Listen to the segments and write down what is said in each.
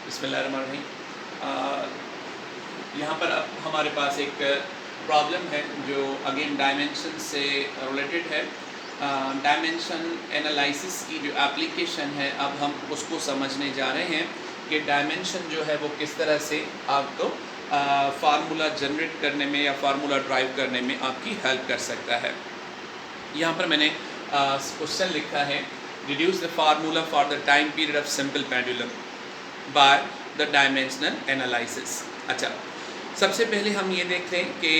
बिस्मिल्लाहिर्रहमानिर्रहीम। यहाँ पर अब हमारे पास एक प्रॉब्लम है जो अगेन डायमेंशन से रिलेटेड है। डायमेंशन एनालिसिस की जो एप्लीकेशन है अब हम उसको समझने जा रहे हैं कि डायमेंशन जो है वो किस तरह से आपको फार्मूला जनरेट करने में या फार्मूला ड्राइव करने में आपकी हेल्प कर सकता है। यहाँ पर मैंने क्वेश्चन लिखा है, reduce the formula for the time period of simple pendulum by the dimensional analysis. अच्छा, सबसे पहले हम ये देख लें कि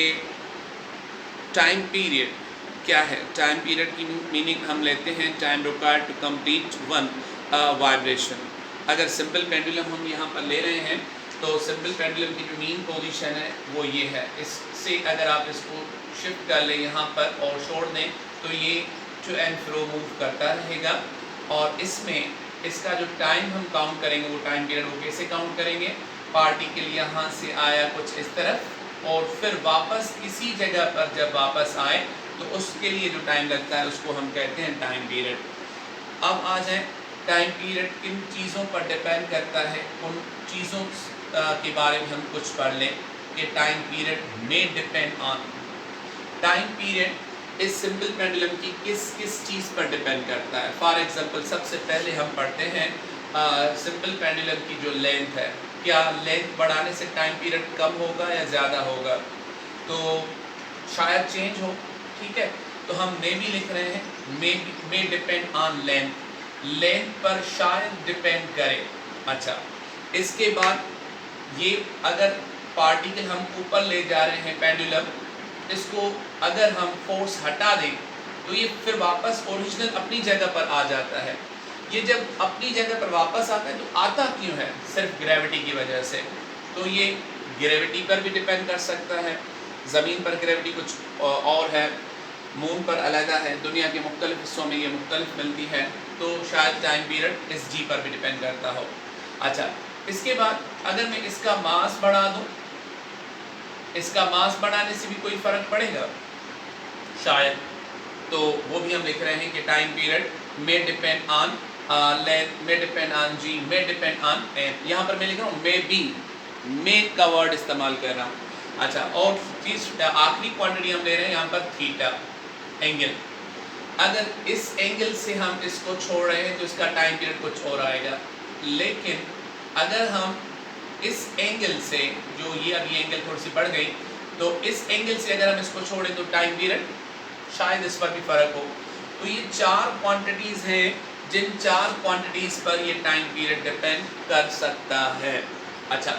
टाइम पीरियड क्या है। टाइम पीरियड की मीनिंग हम लेते हैं time required to complete one vibration. अगर सिंपल पेंडुलम हम यहाँ पर ले रहे हैं तो सिंपल पेंडुलम की जो मीन पोजीशन है वो ये है। इससे अगर आप इसको शिफ्ट कर लें यहाँ पर और छोड़ दें तो ये टू एंड फ्रो मूव करता रहेगा। और इसमें इसका जो टाइम हम काउंट करेंगे वो टाइम पीरियड वो कैसे काउंट करेंगे, पार्टिकल यहाँ से आया कुछ इस तरफ और फिर वापस इसी जगह पर जब वापस आए तो उसके लिए जो टाइम लगता है उसको हम कहते हैं टाइम पीरियड। अब आ जाए, टाइम पीरियड किन चीज़ों पर डिपेंड करता है, उन चीज़ों के बारे में हम कुछ पढ़ लें कि टाइम पीरियड में डिपेंड ऑन। टाइम पीरियड इस सिंपल पेंडुलम की किस किस चीज़ पर डिपेंड करता है। फॉर एग्जांपल सबसे पहले हम पढ़ते हैं सिंपल पेंडुलम की जो लेंथ है, क्या लेंथ बढ़ाने से टाइम पीरियड कम होगा या ज़्यादा होगा, तो शायद चेंज हो। ठीक है, तो हम मे भी लिख रहे हैं मे डिपेंड ऑन लेंथ, लेंथ पर शायद डिपेंड करे। अच्छा, इसके बाद ये अगर पार्टिकल हम ऊपर ले जा रहे हैं पेंडुलम, इसको अगर हम फोर्स हटा दें तो ये फिर वापस ओरिजिनल अपनी जगह पर आ जाता है। ये जब अपनी जगह पर वापस आता है तो आता क्यों है, सिर्फ ग्रेविटी की वजह से। तो ये ग्रेविटी पर भी डिपेंड कर सकता है, ज़मीन पर ग्रेविटी कुछ और है, मून पर अलग है, दुनिया के मुख्तलिफ हिस्सों में ये मुख्तलिफ मिलती है, तो शायद टाइम पीरियड इस जी पर भी डिपेंड करता हो। अच्छा, इसके बाद अगर मैं इसका मास बढ़ा दूं, इसका मास बढ़ाने से भी कोई फ़र्क पड़ेगा शायद, तो वो भी हम लिख रहे हैं कि टाइम पीरियड में डिपेंड ऑन लेंथ, में डिपेंड ऑन जी, में डिपेंड ऑन एन। यहाँ पर मैं लिख रहा हूँ मे बी, मे का वर्ड इस्तेमाल कर रहा हूँ। अच्छा, और आखिरी क्वांटिटी हम ले रहे हैं यहाँ पर थीटा एंगल। अगर इस एंगल से हम इसको छोड़ रहे हैं तो इसका टाइम पीरियड कुछ और आएगा, लेकिन अगर हम इस एंगल से, जो ये अभी एंगल थोड़ी सी बढ़ गई, तो इस एंगल से अगर हम इसको छोड़ें तो टाइम पीरियड शायद इस पर भी फ़र्क हो। तो ये चार क्वांटिटीज़ हैं जिन चार क्वांटिटीज़ पर ये टाइम पीरियड डिपेंड कर सकता है। अच्छा,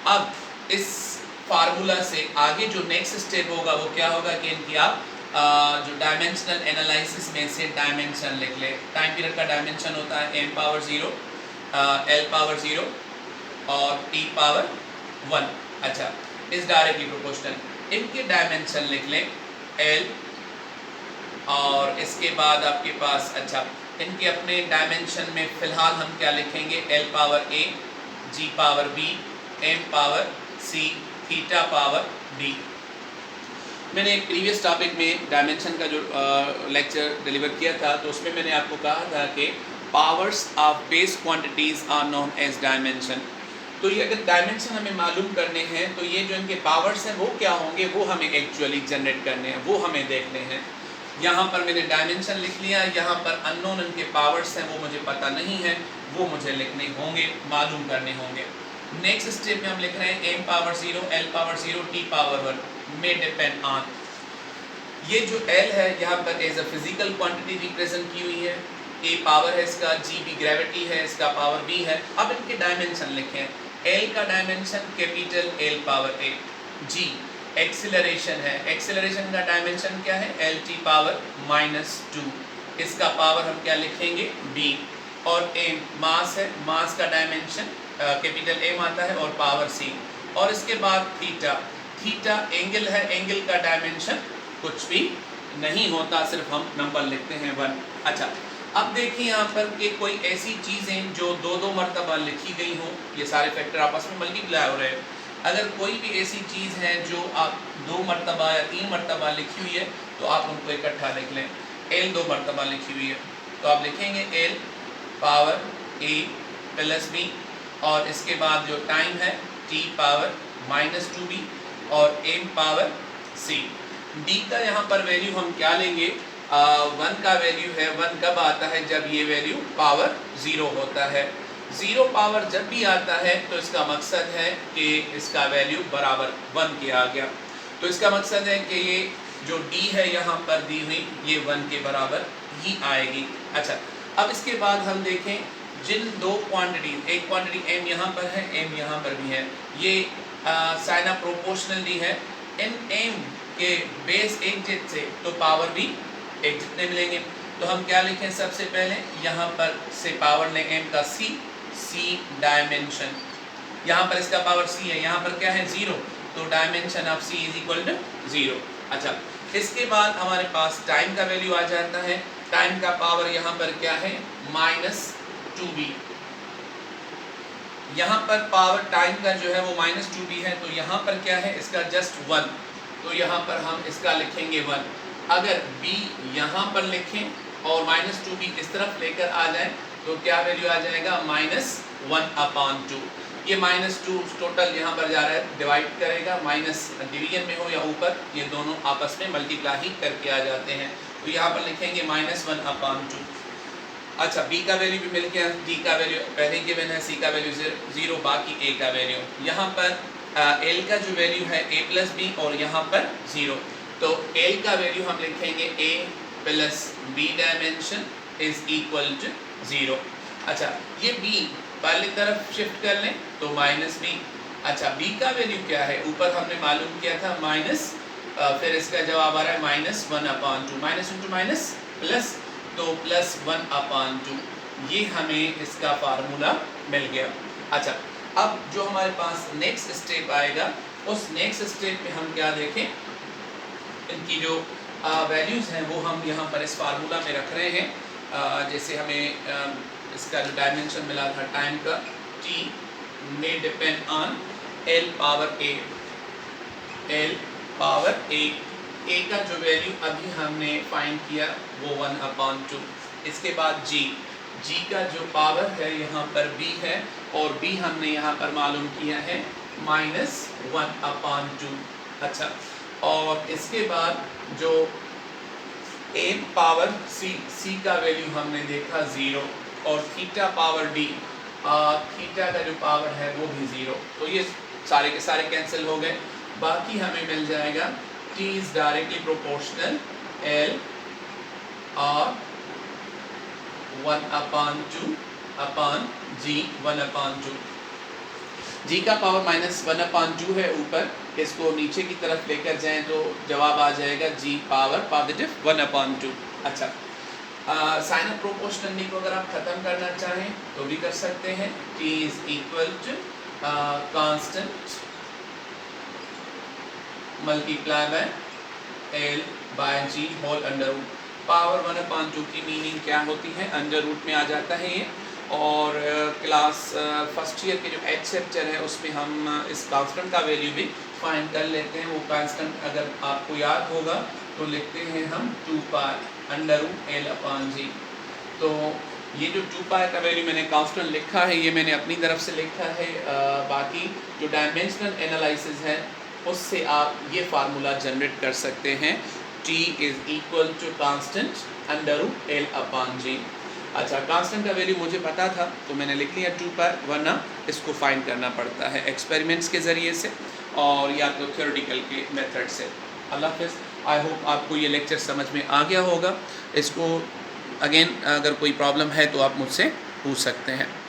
अब इस फार्मूला से आगे जो नेक्स्ट स्टेप होगा वो क्या होगा कि इनकी आप जो डायमेंशनल एनालिसिस में से डायमेंशन लिख ले। टाइम पीरियड का डायमेंशन होता है m पावर 0, l पावर 0 और t पावर 1। अच्छा, इस डायरेक्टली प्रोपोर्शनल इनके डायमेंशन लिख लें l, और इसके बाद आपके पास अच्छा इनके अपने डायमेंशन में फ़िलहाल हम क्या लिखेंगे, l power a, g power b, m power c, theta power d। मैंने एक प्रीवियस टॉपिक में डायमेंशन का जो लेक्चर डिलीवर किया था तो उसमें मैंने आपको कहा था कि powers of base quantities are known as dimension. तो ये अगर डायमेंशन हमें मालूम करने हैं तो ये जो इनके पावर्स हैं वो क्या होंगे, वो हमें एक्चुअली जनरेट करने हैं, वो हमें देखने हैं। यहाँ पर मैंने डायमेंशन लिख लिया, यहाँ पर अननोन इनके पावर्स हैं वो मुझे पता नहीं है, वो मुझे लिखने होंगे, मालूम करने होंगे। नेक्स्ट स्टेप में हम लिख रहे हैं m power 0, l power 0, t power 1 में डिपेंड ऑन। ये जो l है यहाँ पर as a physical quantity represent की हुई है, a पावर है इसका, g भी ग्रेविटी है, इसका पावर b है। अब इनके डायमेंशन लिखें, l का dimension capital l power a, g acceleration है, एक्सीलरेशन का डायमेंशन क्या है, l t पावर -2, इसका पावर हम क्या लिखेंगे b, और m मास है, मास का डायमेंशन कैपिटल M आता है और पावर c, और इसके बाद थीटा, थीटा एंगल है, एंगल का डायमेंशन कुछ भी नहीं होता, सिर्फ हम नंबर लिखते हैं 1। अच्छा, अब देखिए यहाँ पर कि कोई ऐसी चीज़ें जो दो दो मरतबा लिखी गई हो, ये सारे फैक्टर आपस में मल्टीप्लाई हो रहे हैं। अगर कोई भी ऐसी चीज़ है जो आप 2 मरतबा या 3 मरतबा लिखी हुई है तो आप उनको इकट्ठा लिख लें। l 2 मरतबा लिखी हुई है तो आप लिखेंगे l power a plus b, और इसके बाद जो टाइम है t पावर -2b और m पावर c। d का यहाँ पर वैल्यू हम क्या लेंगे, 1 का वैल्यू है, 1 कब आता है, जब ये वैल्यू पावर 0 होता है। 0 पावर जब भी आता है तो इसका मकसद है कि इसका वैल्यू बराबर 1 के आ गया। तो इसका मकसद है कि ये जो d है यहाँ पर दी हुई ये 1 के बराबर ही आएगी। अच्छा, अब इसके बाद हम देखें जिन दो क्वांटिटी, एक क्वांटिटी m यहाँ पर है, m यहाँ पर भी है, ये साइन प्रोपोर्शनली है। इन m के बेस एक जित से तो पावर भी एक जितने मिलेंगे। तो हम क्या लिखें, सबसे पहले यहाँ पर से पावर लें m का c डायमेंशन, यहाँ पर इसका पावर c है, यहाँ पर क्या है 0, तो dimension of c is equal to 0। अच्छा, इसके बाद हमारे पास टाइम का वैल्यू आ जाता है। टाइम का पावर यहाँ पर क्या है -2b। यहाँ पर पावर टाइम का जो है वो -2b है, तो यहाँ पर क्या है इसका जस्ट 1, तो यहाँ पर हम इसका लिखेंगे 1। अगर b यहाँ पर लिखें और -2b इस तरफ लेकर आ जाए तो क्या वैल्यू आ जाएगा -1/2। ये -2 टोटल यहाँ पर जा रहा है, डिवाइड करेगा, माइनस डिवीजन में हो या ऊपर, ये दोनों आपस में मल्टीप्लाई ही करके आ जाते हैं, तो यहाँ पर लिखेंगे -1/2। अच्छा, b का वैल्यू भी मिल गया, d का वैल्यू पहले गिवन है, c का वैल्यू 0, बाकी a का वैल्यू। यहाँ पर l का जो वैल्यू है a + b और यहाँ पर 0, तो l का वैल्यू हम लिखेंगे a + b dimension is equal to 0। अच्छा, ये b पहली तरफ शिफ्ट कर लें तो -b। अच्छा, b का वैल्यू क्या है, ऊपर हमने मालूम किया था माइनस, फिर इसका जवाब आ रहा है -1/2, माइनस इंटू माइनस प्लस, तो +1/2, ये हमें इसका फार्मूला मिल गया। अच्छा, अब जो हमारे पास नेक्स्ट स्टेप आएगा, उस नेक्स्ट स्टेप में हम क्या देखें, इनकी जो वैल्यूज़ हैं वो हम यहाँ पर इस फार्मूला में रख रहे हैं। जैसे हमें इसका जो डायमेंशन मिला था टाइम का, t में depend on l power a, l power a का जो वैल्यू अभी हमने फाइंड किया वो 1/2। इसके बाद g का जो पावर है यहाँ पर b है, और b हमने यहाँ पर मालूम किया है -1/2। अच्छा, और इसके बाद जो m पावर c का वैल्यू हमने देखा 0, और थीटा पावर d, थीटा का जो पावर है वो भी 0, तो ये सारे के सारे कैंसिल हो गए। बाकी हमें मिल जाएगा t is directly proportional l और 1/2 अपन g 1/2। g का पावर -1/2 है ऊपर, इसको नीचे की तरफ लेकर जाएं तो जवाब आ जाएगा g पावर +1/2। अच्छा, साइन ऑफ प्रोपोर्शनलिटी को अगर आप ख़त्म करना चाहें तो भी कर सकते हैं। t is equal to constant multiply by l by g whole under root. Power 1/2 की मीनिंग क्या होती है, अंडर रूट में आ जाता है ये। और क्लास फर्स्ट ईयर के जो एच चैप्टर है उसमें हम इस कांस्टेंट का वैल्यू भी फाइंड कर लेते हैं। वो कांस्टेंट अगर आपको याद होगा तो लिखते हैं हम 2π√L/g। तो ये जो 2π का वैल्यू मैंने कांस्टेंट लिखा है, ये मैंने अपनी तरफ से लिखा है। बाकी जो डायमेंशनल एनालिसिस है उससे आप ये फार्मूला जनरेट कर सकते हैं, t is equal to constant √L/g। अच्छा, कांस्टेंट का वैल्यू मुझे पता था तो मैंने लिख लिया 2π, वरना इसको फाइंड करना पड़ता है एक्सपेरिमेंट्स के ज़रिए से और या तो थ्योरेटिकल के मेथड से। अल्लाह हाफ़िज़। आई होप आपको ये लेक्चर समझ में आ गया होगा। इसको अगेन अगर कोई प्रॉब्लम है तो आप मुझसे पूछ सकते हैं।